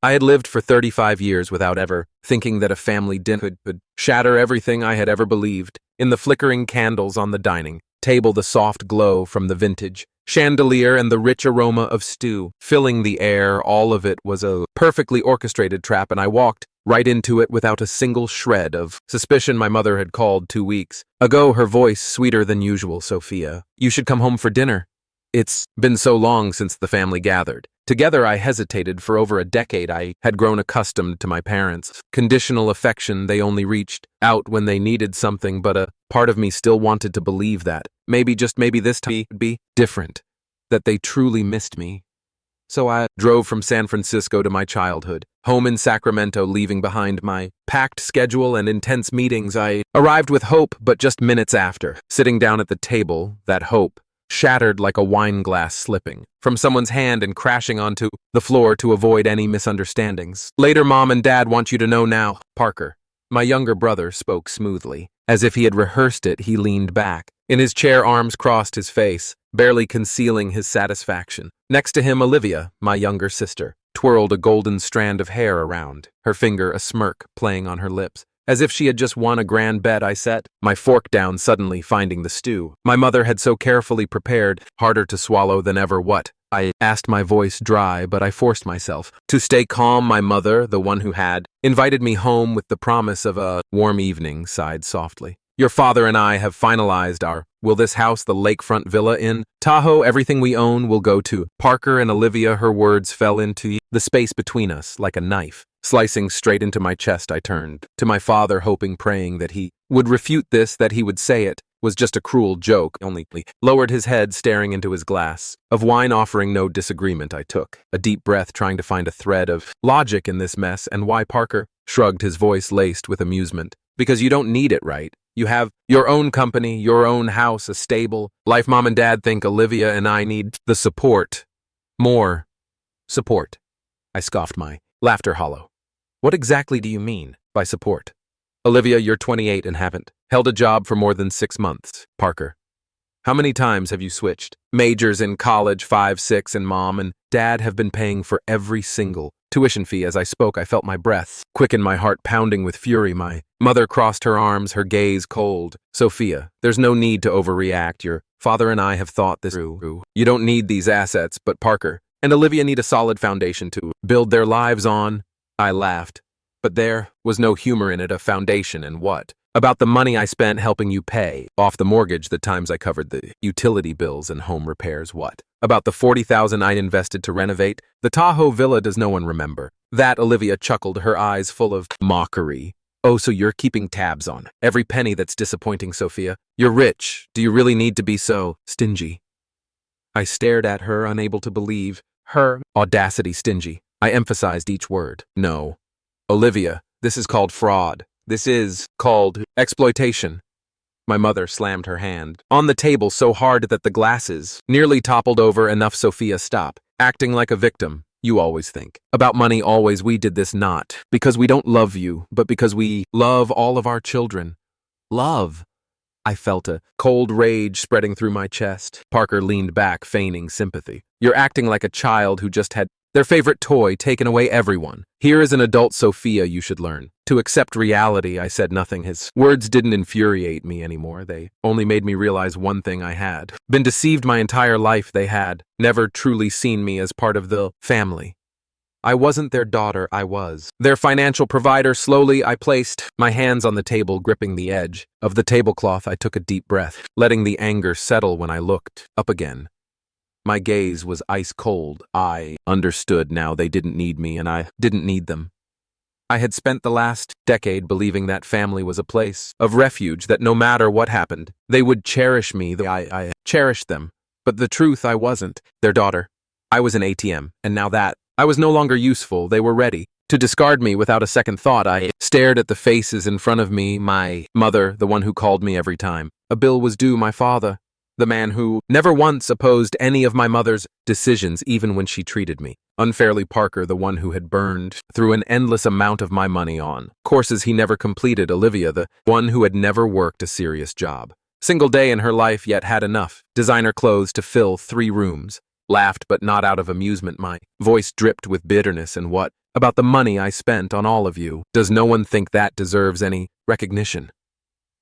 I had lived for 35 years without ever thinking that a family dinner could shatter everything I had ever believed. In the flickering candles on the dining table, the soft glow from the vintage chandelier and the rich aroma of stew filling the air, all of it was a perfectly orchestrated trap, and I walked right into it without a single shred of suspicion. My mother had called 2 weeks ago, her voice sweeter than usual. Sophia, you should come home for dinner. It's been so long since the family gathered. Together, I hesitated. For over a decade, I had grown accustomed to my parents' conditional affection. They only reached out when they needed something, but a part of me still wanted to believe that maybe, just maybe, this time would be different, that they truly missed me. So I drove from San Francisco to my childhood home in Sacramento, leaving behind my packed schedule and intense meetings. I arrived with hope, but just minutes after, sitting down at the table, that hope shattered like a wine glass slipping from someone's hand and crashing onto the floor to avoid any misunderstandings. Later, Mom and Dad want you to know now. Parker, my younger brother, spoke smoothly. As if he had rehearsed it, he leaned back in his chair, arms crossed, his face barely concealing his satisfaction. Next to him, Olivia, my younger sister, twirled a golden strand of hair around, her finger a smirk playing on her lips. As if she had just won a grand bet, I set my fork down, suddenly finding the stew my mother had so carefully prepared harder to swallow than ever. What? I asked, my voice dry, but I forced myself to stay calm. My mother, the one who had invited me home with the promise of a warm evening, sighed softly. Your father and I have finalized our will. This house, the lakefront villa in Tahoe, everything we own will go to Parker and Olivia. Her words fell into the space between us like a knife, slicing straight into my chest. I turned to my father, hoping, praying that he would refute this, that he would say it was just a cruel joke. Only lowered his head, staring into his glass of wine, offering no disagreement. I took a deep breath, trying to find a thread of logic in this mess. And why? Parker shrugged, his voice laced with amusement. Because you don't need it, right? You have your own company, your own house, a stable life. Mom and Dad think Olivia and I need the support. More support. I scoffed, my laughter hollow. What exactly do you mean by support? Olivia, you're 28 and haven't held a job for more than 6 months. Parker, how many times have you switched majors in college? 5, 6, and Mom and Dad have been paying for every single tuition fee. As I spoke, I felt my breath quicken, my heart pounding with fury. My mother crossed her arms, her gaze cold. Sophia, there's no need to overreact. Your father and I have thought this through. You don't need these assets, but Parker and Olivia need a solid foundation to build their lives on. I laughed, but there was no humor in it. A foundation, and what? About the money I spent helping you pay off the mortgage, the times I covered the utility bills and home repairs. What about the $40,000 I'd invested to renovate the Tahoe villa? Does no one remember that? Olivia chuckled, her eyes full of mockery. Oh, so you're keeping tabs on every penny? That's disappointing, Sophia. You're rich. Do you really need to be so stingy? I stared at her, unable to believe her audacity. Stingy. I emphasized each word. No, Olivia, this is called fraud. This is called exploitation. My mother slammed her hand on the table so hard that the glasses nearly toppled over. Enough, Sophia, stop acting like a victim. You always think about money, always. We did this not because we don't love you, but because we love all of our children. Love. I felt a cold rage spreading through my chest. Parker leaned back, feigning sympathy. You're acting like a child who just had their favorite toy taken away. Everyone here is an adult, Sophia. You should learn to accept reality. I said nothing. His words didn't infuriate me anymore. They only made me realize one thing. I had been deceived my entire life. They had never truly seen me as part of the family. I wasn't their daughter. I was their financial provider. Slowly, I placed my hands on the table, gripping the edge of the tablecloth. I took a deep breath, letting the anger settle. When I looked up again, my gaze was ice cold. I understood now. They didn't need me, and I didn't need them. I had spent the last decade believing that family was a place of refuge, that no matter what happened, they would cherish me. I cherished them. But the truth, I wasn't their daughter. I was an ATM, and now that I was no longer useful, they were ready to discard me without a second thought. I stared at the faces in front of me. My mother, the one who called me every time a bill was due. My father, the man who never once opposed any of my mother's decisions, even when she treated me unfairly. Parker, the one who had burned through an endless amount of my money on courses he never completed. Olivia, the one who had never worked a serious job single day in her life, yet had enough designer clothes to fill 3 rooms. Laughed, but not out of amusement. My voice dripped with bitterness. And what about the money I spent on all of you. Does no one think that deserves any recognition?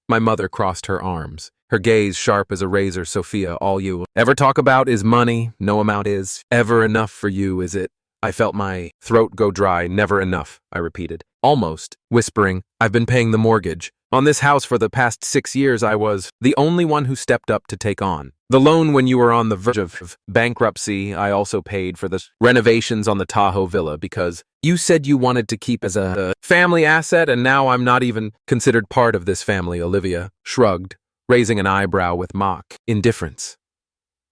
My mother crossed her arms, her gaze sharp as a razor. Sophia, all you ever talk about is money. No amount is ever enough for you, is it? I felt my throat go dry. Never enough, I repeated, almost whispering. I've been paying the mortgage on this house for the past 6 years. I was the only one who stepped up to take on the loan when you were on the verge of bankruptcy. I also paid for the renovations on the Tahoe Villa because you said you wanted to keep as a family asset, and now I'm not even considered part of this family. Olivia shrugged, raising an eyebrow with mock indifference.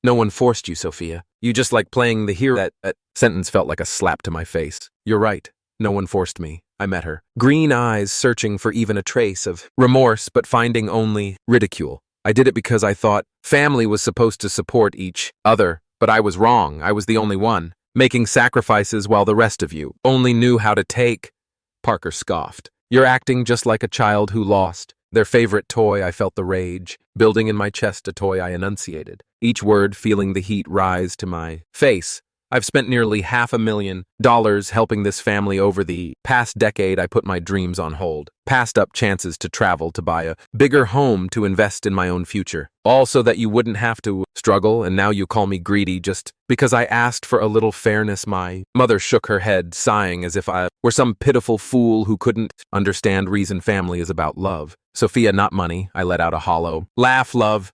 No one forced you, Sophia. You just like playing the hero. That sentence felt like a slap to my face. You're right. No one forced me. I met her, green eyes searching for even a trace of remorse, but finding only ridicule. I did it because I thought family was supposed to support each other, but I was wrong. I was the only one, making sacrifices while the rest of you only knew how to take. Parker scoffed. You're acting just like a child who lost their favorite toy. I felt the rage building in my chest, a toy I enunciated, each word feeling the heat rise to my face. I've spent nearly $500,000 helping this family over the past decade. I put my dreams on hold, passed up chances to travel, to buy a bigger home, to invest in my own future, all so that you wouldn't have to struggle, and now you call me greedy just because I asked for a little fairness. My mother shook her head, sighing as if I were some pitiful fool who couldn't understand reason family is about love. Sophia, not money. I let out a hollow laugh. Love.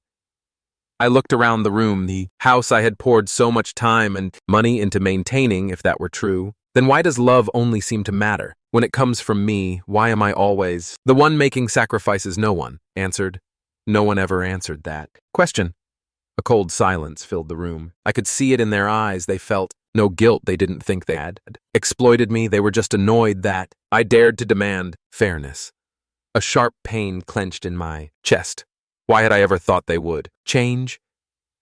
I looked around the room, the house I had poured so much time and money into maintaining. If that were true, then why does love only seem to matter when it comes from me? Why am I always the one making sacrifices? No one answered. No one ever answered that question. A cold silence filled the room. I could see it in their eyes. They felt no guilt. They didn't think they had exploited me. They were just annoyed that I dared to demand fairness. A sharp pain clenched in my chest. Why had I ever thought they would change?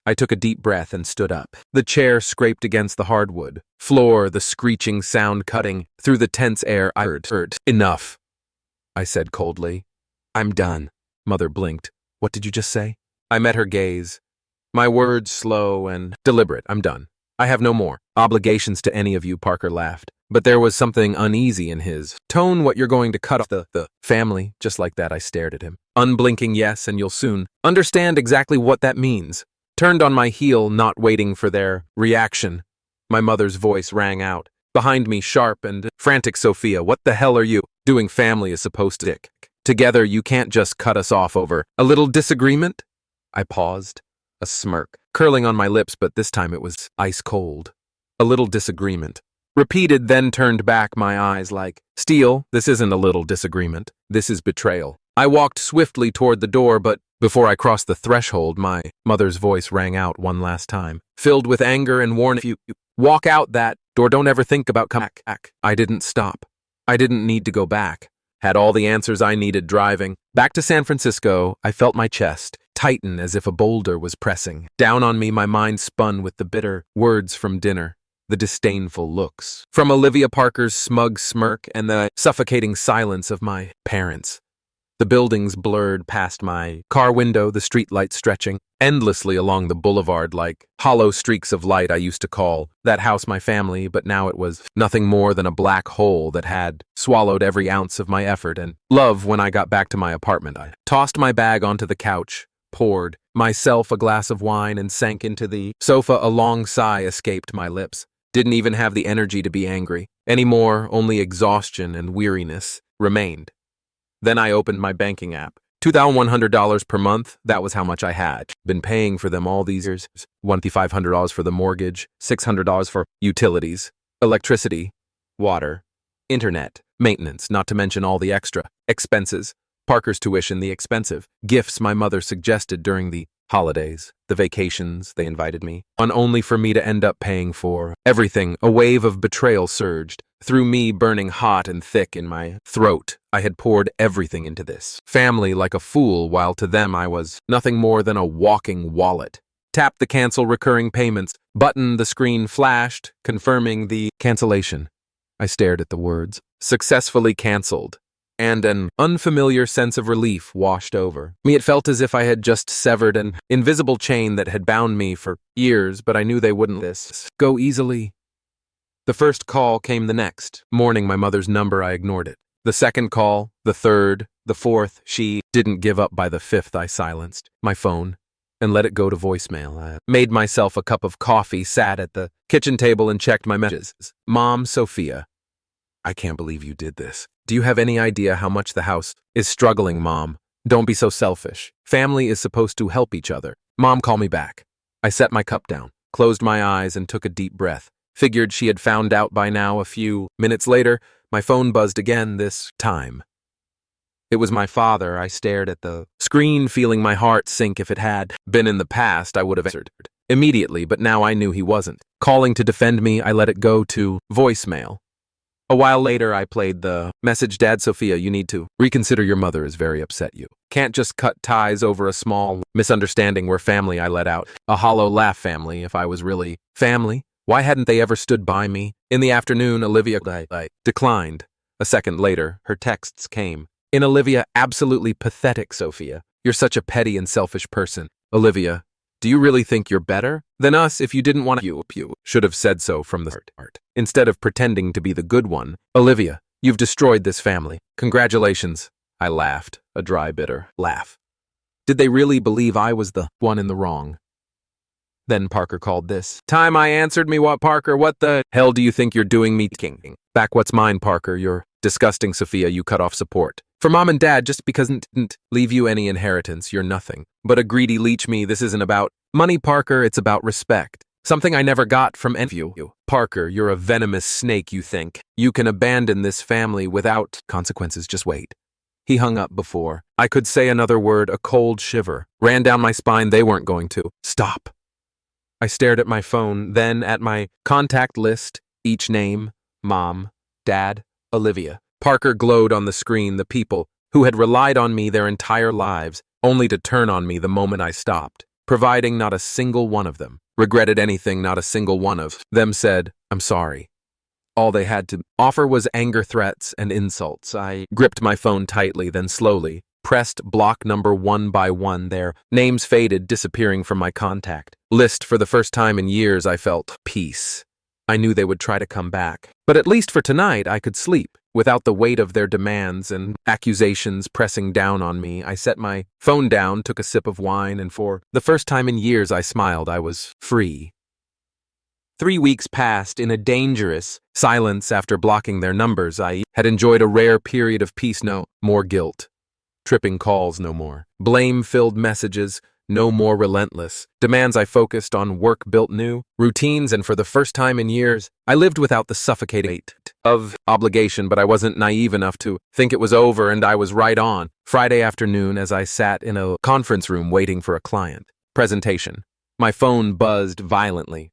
I took a deep breath and stood up. The chair scraped against the hardwood floor, the screeching sound cutting through the tense air. I heard. Enough, I said coldly. I'm done. Mother blinked. What did you just say? I met her gaze, my words slow and deliberate. I'm done. I have no more obligations to any of you. Parker laughed, but there was something uneasy in his tone. What, you're going to cut off the family? Just like that, I stared at him, unblinking. Yes, and you'll soon understand exactly what that means. Turned on my heel, not waiting for their reaction. My mother's voice rang out behind me, sharp and frantic. Sophia, what the hell are you doing? Family is supposed to stick together. You can't just cut us off over a little disagreement. I paused, a smirk curling on my lips, but this time it was ice cold. A little disagreement. Repeated, then turned back, my eyes like steel. This isn't a little disagreement. This is betrayal. I walked swiftly toward the door, but before I crossed the threshold, my mother's voice rang out one last time, filled with anger and warning. If you walk out that door, don't ever think about coming back. I didn't stop. I didn't need to go back. Had all the answers I needed. Driving back to San Francisco, I felt my chest tighten as if a boulder was pressing down on me. My mind spun with the bitter words from dinner, the disdainful looks from Olivia Parker's smug smirk, and the suffocating silence of my parents. The buildings blurred past my car window, the streetlights stretching endlessly along the boulevard like hollow streaks of light. I used to call that house my family, but now it was nothing more than a black hole that had swallowed every ounce of my effort and love. When I got back to my apartment, I tossed my bag onto the couch, poured myself a glass of wine, and sank into the sofa. A long sigh escaped my lips. Didn't even have the energy to be angry anymore. Only exhaustion and weariness remained. Then I opened my banking app. $2,100 per month, that was how much I had been paying for them all these years. $1,500 for the mortgage, $600 for utilities, electricity, water, internet, maintenance, not to mention all the extra expenses. Parker's tuition, the expensive gifts my mother suggested during the holidays, the vacations they invited me on, only for me to end up paying for everything. A wave of betrayal surged through me, burning hot and thick in my throat. I had poured everything into this family like a fool, while to them I was nothing more than a walking wallet. Tapped the cancel recurring payments button. The screen flashed, confirming the cancellation. I stared at the words, successfully canceled, and an unfamiliar sense of relief washed over me. It felt as if I had just severed an invisible chain that had bound me for years, but I knew they wouldn't let this go easily. The first call came the next morning. My mother's number, I ignored it. The second call, the third, the fourth. She didn't give up. By the fifth, I silenced my phone and let it go to voicemail. I made myself a cup of coffee, sat at the kitchen table, and checked my messages. Mom, Sophia. I can't believe you did this. Do you have any idea how much the house is struggling, Mom? Don't be so selfish. Family is supposed to help each other. Mom, call me back. I set my cup down, closed my eyes, and took a deep breath. Figured she had found out by now. A few minutes later, my phone buzzed again, this time. It was my father. I stared at the screen, feeling my heart sink. If it had been in the past, I would have answered immediately, but now I knew he wasn't calling to defend me. I let it go to voicemail. A while later, I played the message. Dad, Sophia, you need to reconsider. Your mother is very upset. You can't just cut ties over a small misunderstanding. We're family. I let out a hollow laugh. Family? If I was really family, why hadn't they ever stood by me? In the afternoon, Olivia declined. A second later, her texts came. In Olivia, absolutely pathetic, Sophia. You're such a petty and selfish person. Olivia, do you really think you're better than us? If you didn't want to, you should have said so from the start, instead of pretending to be the good one. Olivia, you've destroyed this family. Congratulations. I laughed, a dry, bitter laugh. Did they really believe I was the one in the wrong? Then Parker called this time. I answered. Me what, Parker? What the hell do you think you're doing, me king? Back what's mine, Parker. You're disgusting, Sophia. You cut off support for Mom and Dad just because didn't leave you any inheritance. You're nothing but a greedy leech. Me, this isn't about money, Parker. It's about respect. Something I never got from any of you. Parker, you're a venomous snake. You think you can abandon this family without consequences. Just wait. He hung up before I could say another word. A cold shiver ran down my spine. They weren't going to stop. I stared at my phone, then at my contact list. Each name: Mom, Dad, Olivia. Parker glowed on the screen. The people who had relied on me their entire lives, only to turn on me the moment I stopped providing. Not a single one of them regretted anything. Not a single one of them said, I'm sorry. All they had to offer was anger, threats, and insults. I gripped my phone tightly, then slowly pressed block number one by one. Their names faded, disappearing from my contact list. For the first time in years, I felt peace. I knew they would try to come back, but at least for tonight, I could sleep without the weight of their demands and accusations pressing down on me. I set my phone down, took a sip of wine, and for the first time in years, I smiled. I was free. 3 weeks passed in a dangerous silence. After blocking their numbers, I had enjoyed a rare period of peace. No more guilt. Tripping calls, no more blame-filled messages, no more relentless demands. I focused on work, built new routines, and for the first time in years, I lived without the suffocating weight of obligation. But I wasn't naive enough to think it was over, and I was right on. Friday afternoon, as I sat in a conference room waiting for a client presentation, my phone buzzed violently.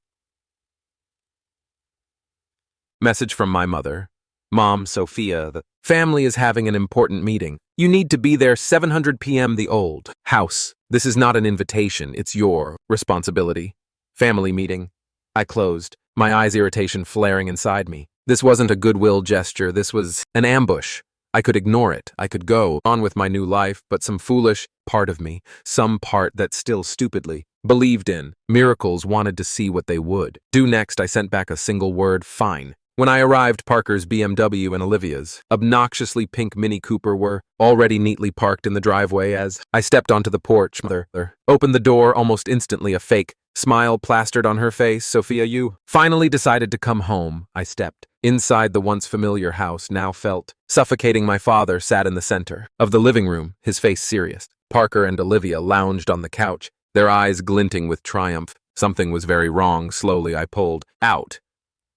Message from my mother. Mom, Sophia, the family is having an important meeting. You need to be there 7:00 p.m. The old house. This is not an invitation. It's your responsibility. Family meeting. I closed, my eyes irritation flaring inside me. This wasn't a goodwill gesture. This was an ambush. I could ignore it. I could go on with my new life, but some foolish part of me, some part that still stupidly believed in miracles, wanted to see what they would do next. I sent back a single word: fine. When I arrived, Parker's BMW and Olivia's obnoxiously pink Mini Cooper were already neatly parked in the driveway. As I stepped onto the porch, Mother opened the door. Almost instantly, a fake smile plastered on her face. Sophia, you finally decided to come home. I stepped inside the once familiar house, now felt suffocating. My father sat in the center of the living room, his face serious. Parker and Olivia lounged on the couch, their eyes glinting with triumph. Something was very wrong. Slowly, I pulled out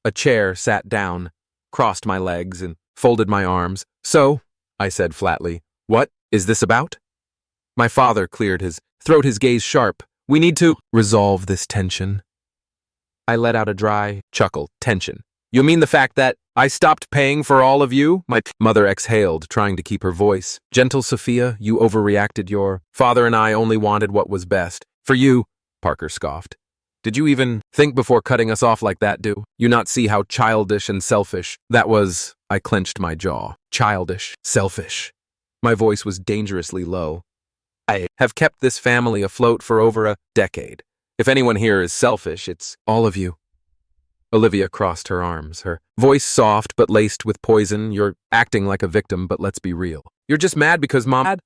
a chair, sat down, crossed my legs, and folded my arms. So, I said flatly, what is this about? My father cleared his throat, his gaze sharp. We need to resolve this tension. I let out a dry chuckle. Tension? You mean the fact that I stopped paying for all of you? My mother exhaled, trying to keep her voice gentle. Sophia, you overreacted. Your father and I only wanted what was best for you, Parker scoffed. Did you even think before cutting us off like that? Do you not see how childish and selfish that was? I clenched my jaw. Childish, selfish. My voice was dangerously low. I have kept this family afloat for over a decade. If anyone here is selfish, it's all of you. Olivia crossed her arms, her voice soft but laced with poison. You're acting like a victim, but let's be real. You're just mad because Mom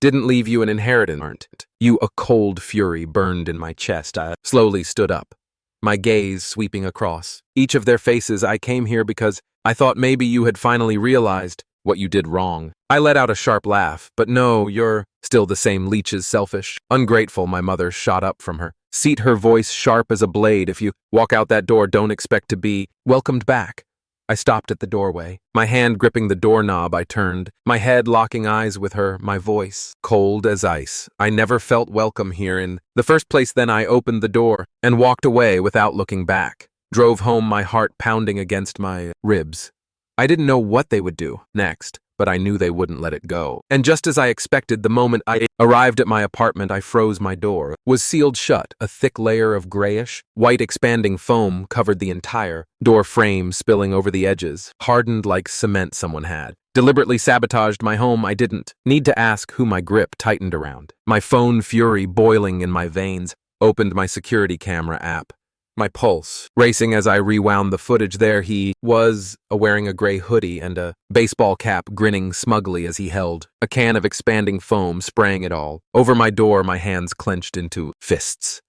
didn't leave you an inheritance, aren't it? You, a cold fury burned in my chest. I slowly stood up, my gaze sweeping across each of their faces. I came here because I thought maybe you had finally realized what you did wrong. I let out a sharp laugh, but no, you're still the same leeches, selfish, ungrateful. My mother shot up from her seat, her voice sharp as a blade. If you walk out that door, don't expect to be welcomed back. I stopped at the doorway, my hand gripping the doorknob. I turned, my head locking eyes with her, my voice cold as ice. I never felt welcome here in the first place. Then I opened the door and walked away without looking back. Drove home, my heart pounding against my ribs. I didn't know what they would do next, but I knew they wouldn't let it go. And just as I expected, the moment I arrived at my apartment, I froze. My door was sealed shut. A thick layer of grayish, white expanding foam covered the entire door frame, spilling over the edges, hardened like cement someone had deliberately sabotaged my home. I didn't need to ask who my grip tightened around. My phone, fury boiling in my veins, opened my security camera app. My pulse racing as I rewound the footage. There he was, wearing a gray hoodie and a baseball cap, grinning smugly as he held a can of expanding foam, spraying it all over my door, my hands clenched into fists.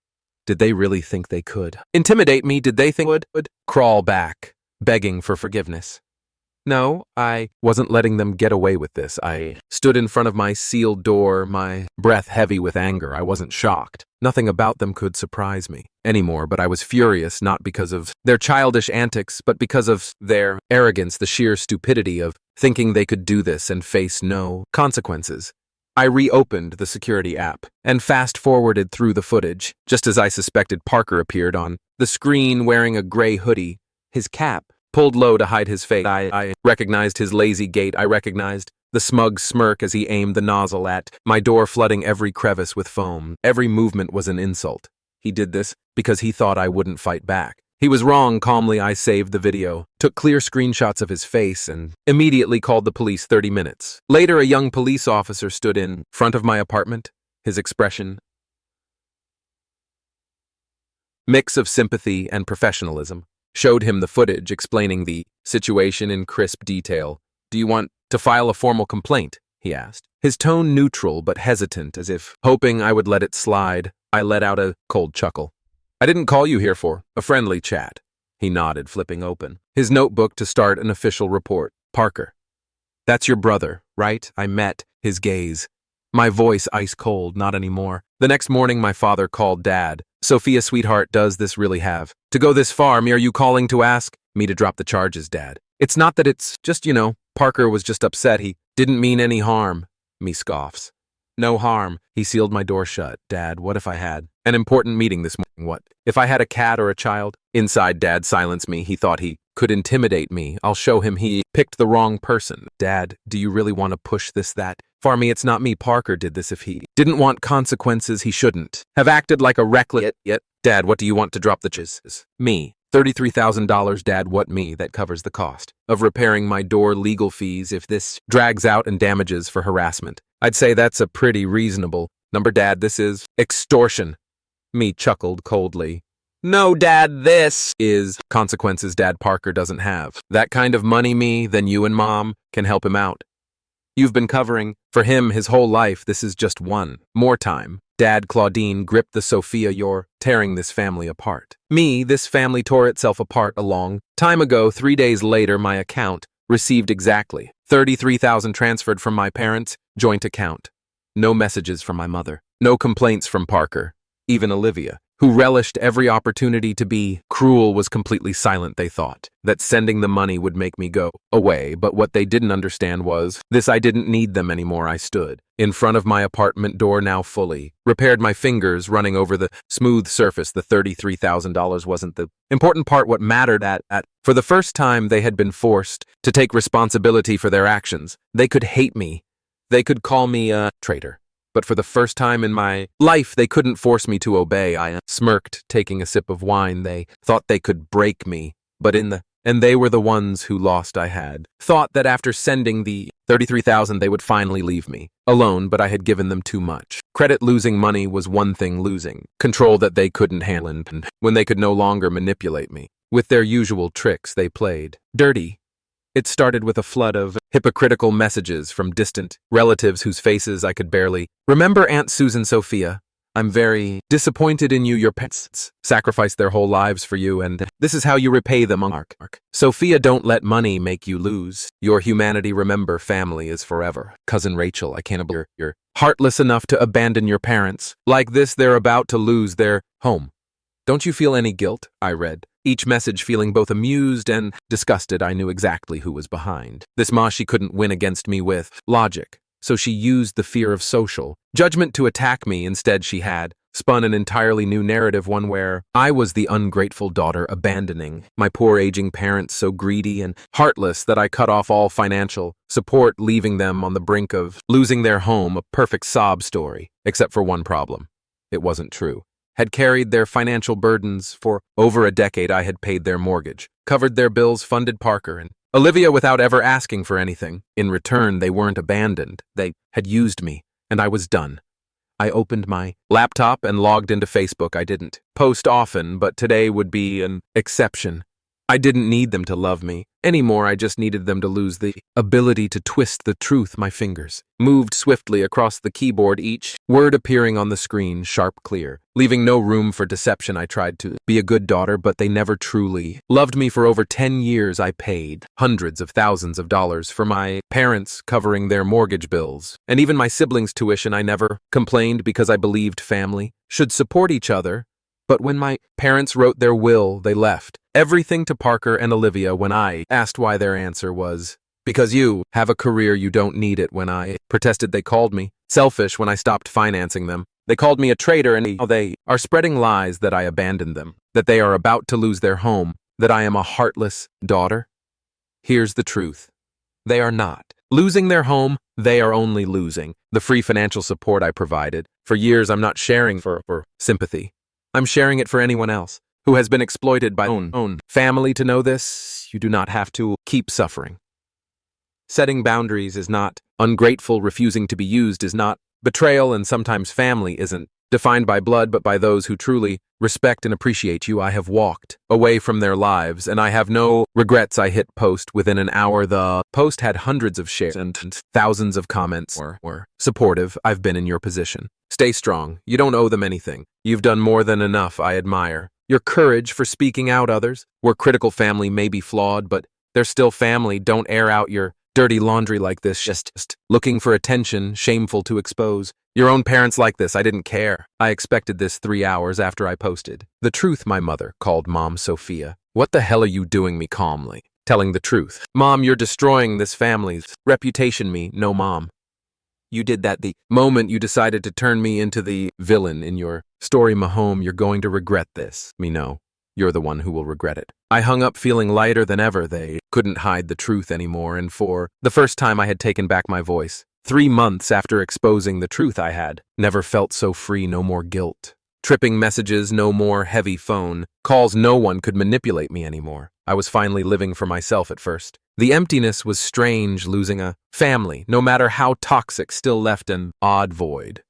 Did they really think they could intimidate me? Did they think would crawl back, begging for forgiveness? No, I wasn't letting them get away with this. I stood in front of my sealed door, my breath heavy with anger. I wasn't shocked. Nothing about them could surprise me anymore, but I was furious, not because of their childish antics, but because of their arrogance, the sheer stupidity of thinking they could do this and face no consequences. I reopened the security app and fast-forwarded through the footage. Just as I suspected, Parker appeared on the screen wearing a gray hoodie, his cap pulled low to hide his face. I recognized his lazy gait. I recognized the smug smirk as he aimed the nozzle at my door, flooding every crevice with foam. Every movement was an insult. He did this because he thought I wouldn't fight back. He was wrong. Calmly, I saved the video, took clear screenshots of his face, and immediately called the police. 30 minutes later, a young police officer stood in front of my apartment, his expression mix of sympathy and professionalism. Showed him the footage, explaining the situation in crisp detail. Do you want to file a formal complaint? He asked, his tone neutral but hesitant, as if hoping I would let it slide. I let out a cold chuckle. I didn't call you here for a friendly chat. He nodded, flipping open his notebook to start an official report. Parker, that's your brother, right? I met his gaze. My voice ice cold. Not anymore. The next morning, my father called. Dad, Sophia, sweetheart, does this really have to go this far? Are you calling to ask me to drop the charges, Dad? It's not that, it's just, Parker was just upset. He didn't mean any harm. Me scoffs. No harm. He sealed my door shut. Dad, what if I had an important meeting this morning? What if I had a cat or a child? Inside, Dad silenced me. He thought he could intimidate me. I'll show him he picked the wrong person. Dad, do you really want to push this that far? Me, it's not me. Parker did this. If he didn't want consequences, he shouldn't have acted like a reckless yet. Dad, what do you want to drop the charges? Me. $33,000, Dad. What? Me? That covers the cost of repairing my door, legal fees if this drags out, and damages for harassment. I'd say that's a pretty reasonable number, Dad. This is extortion. Me chuckled coldly. No, Dad, this is consequences, Dad. Parker doesn't have that kind of money. Me, then you and Mom can help him out. You've been covering for him his whole life. This is just one more time. Dad, Claudine gripped the Sophia. You're tearing this family apart. Me, this family tore itself apart a long time ago. 3 days later, my account received exactly $33,000 transferred from my parents' joint account. No messages from my mother. No complaints from Parker. Even Olivia, who relished every opportunity to be cruel, was completely silent. They thought that sending the money would make me go away, but what they didn't understand was this: I didn't need them anymore. I stood in front of my apartment door, now fully repaired, my fingers running over the smooth surface. The $33,000 wasn't the important part. What mattered for the first time, they had been forced to take responsibility for their actions. They could hate me. They could call me a traitor. But for the first time in my life, they couldn't force me to obey. I smirked, taking a sip of wine. They thought they could break me, but and they were the ones who lost. I had thought that after sending the $33,000, they would finally leave me alone, but I had given them too much credit. Losing money was one thing, losing control that they couldn't handle, and when they could no longer manipulate me. With their usual tricks, they played dirty. It started with a flood of hypocritical messages from distant relatives whose faces I could barely remember. Aunt Susan Sophia, I'm very disappointed in you. Your parents sacrificed their whole lives for you, and this is how you repay them. Sophia, don't let money make you lose your humanity. Remember, family is forever. Cousin Rachel, I can't believe you're heartless enough to abandon your parents. Like this, they're about to lose their home. Don't you feel any guilt? I read each message feeling both amused and disgusted. I knew exactly who was behind. This ma, she couldn't win against me with logic, so she used the fear of social judgment to attack me. Instead, she had spun an entirely new narrative, one where I was the ungrateful daughter abandoning my poor aging parents, so greedy and heartless that I cut off all financial support, leaving them on the brink of losing their home. A perfect sob story, except for one problem. It wasn't true. Had carried their financial burdens for over a decade. I had paid their mortgage, covered their bills, funded Parker and Olivia without ever asking for anything. In return, they weren't abandoned. They had used me, and I was done. I opened my laptop and logged into Facebook. I didn't post often, but today would be an exception. I didn't need them to love me anymore. I just needed them to lose the ability to twist the truth. My fingers moved swiftly across the keyboard, each word appearing on the screen sharp, clear, leaving no room for deception. I tried to be a good daughter, but they never truly loved me. For over 10 years, I paid hundreds of thousands of dollars for my parents, covering their mortgage bills, and even my siblings' tuition. I never complained because I believed family should support each other. But when my parents wrote their will, they left everything to Parker and Olivia. When I asked why, their answer was, because you have a career, you don't need it. When I protested, they called me selfish. When I stopped financing them, they called me a traitor, and now they are spreading lies that I abandoned them, that they are about to lose their home, that I am a heartless daughter. Here's the truth. They are not losing their home. They are only losing the free financial support I provided. For years, I'm not sharing for sympathy. I'm sharing it for anyone else who has been exploited by own family. To know this, you do not have to keep suffering. Setting boundaries is not ungrateful. Refusing to be used is not betrayal. And sometimes family isn't defined by blood, but by those who truly respect and appreciate you. I have walked away from their lives, and I have no regrets. I hit post within an hour. The post had hundreds of shares and thousands of comments. Were supportive. I've been in your position. Stay strong. You don't owe them anything. You've done more than enough. I admire your courage for speaking out. Others, where critical family may be flawed, but they're still family. Don't air out your dirty laundry like this, just looking for attention, shameful to expose your own parents like this. I didn't care. I expected this 3 hours after I posted the truth. My mother called Mom Sophia. What the hell are you doing? Me calmly telling the truth. Mom, you're destroying this family's reputation. Me, no, Mom. You did that the moment you decided to turn me into the villain in your story. Mahome, you're going to regret this. Me, no. You're the one who will regret it. I hung up feeling lighter than ever. They couldn't hide the truth anymore, and for the first time I had taken back my voice. 3 months after exposing the truth, I had never felt so free. No more guilt. Tripping messages, no more heavy phone calls. No one could manipulate me anymore. I was finally living for myself. At first, the emptiness was strange. Losing a family, no matter how toxic, still left an odd void.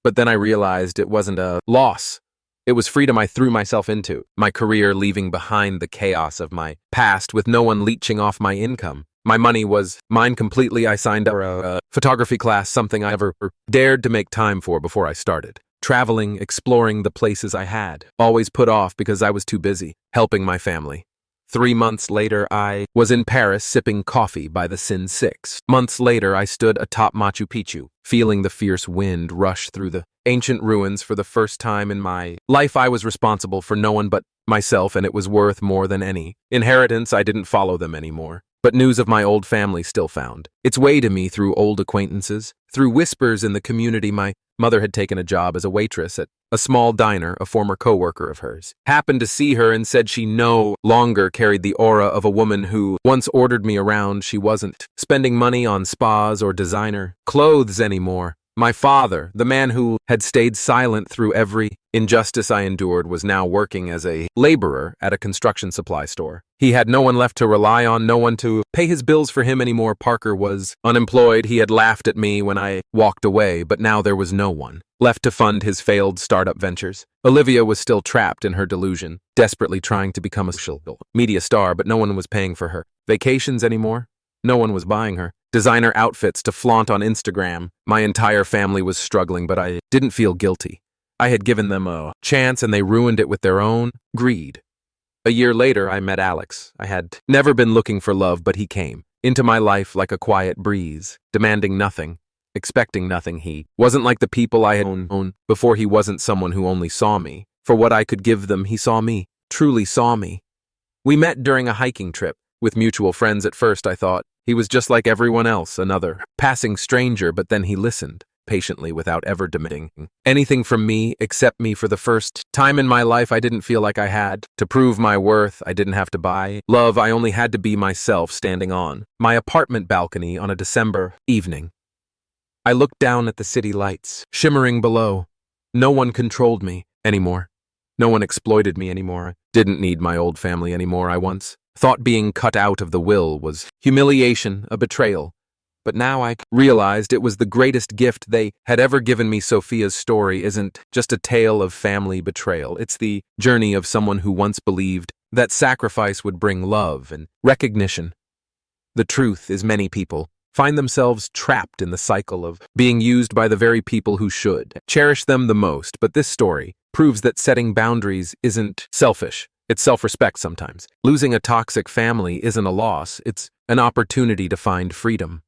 But then I realized it wasn't a loss. It was freedom I threw myself into. My career, leaving behind the chaos of my past with no one leeching off my income. My money was mine completely. I signed up for a photography class, something I never dared to make time for before I started. Traveling, exploring the places I had always put off because I was too busy helping my family. 3 months later, I was in Paris sipping coffee by the Seine. 6 months later, I stood atop Machu Picchu, feeling the fierce wind rush through the ancient ruins. For the first time in my life, I was responsible for no one but myself, and it was worth more than any inheritance. I didn't follow them anymore, but news of my old family still found its way to me through old acquaintances, through whispers in the community. My mother had taken a job as a waitress at a small diner. A former coworker of hers happened to see her and said she no longer carried the aura of a woman who once ordered me around. She wasn't spending money on spas or designer clothes anymore. My father, the man who had stayed silent through every injustice I endured, was now working as a laborer at a construction supply store. He had no one left to rely on, no one to pay his bills for him anymore. Parker was unemployed. He had laughed at me when I walked away, but now there was no one left to fund his failed startup ventures. Olivia was still trapped in her delusion, desperately trying to become a social media star, but no one was paying for her vacations anymore. No one was buying her designer outfits to flaunt on Instagram. My entire family was struggling, but I didn't feel guilty. I had given them a chance and they ruined it with their own greed. A year later, I met Alex. I had never been looking for love, but he came into my life like a quiet breeze, demanding nothing, expecting nothing. He wasn't like the people I had known before. He wasn't someone who only saw me for what I could give them. He saw me, truly saw me. We met during a hiking trip with mutual friends. At first, I thought he was just like everyone else, another passing stranger, but then he listened patiently without ever demanding anything from me except me. For the first time in my life, I didn't feel like I had to prove my worth. I didn't have to buy love. I only had to be myself, standing on my apartment balcony on a December evening. I looked down at the city lights shimmering below. No one controlled me anymore. No one exploited me anymore. I didn't need my old family anymore. I once thought being cut out of the will was humiliation, a betrayal. But now I realized it was the greatest gift they had ever given me. Sophia's story isn't just a tale of family betrayal. It's the journey of someone who once believed that sacrifice would bring love and recognition. The truth is, many people find themselves trapped in the cycle of being used by the very people who should cherish them the most. But this story proves that setting boundaries isn't selfish. It's self-respect sometimes. Losing a toxic family isn't a loss. It's an opportunity to find freedom,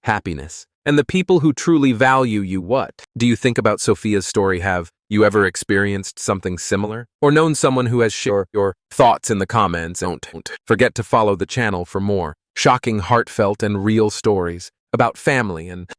happiness, and the people who truly value you. What do you think about Sophia's story? Have you ever experienced something similar or known someone who has shared your thoughts in the comments? Don't forget to follow the channel for more shocking, heartfelt, and real stories about family and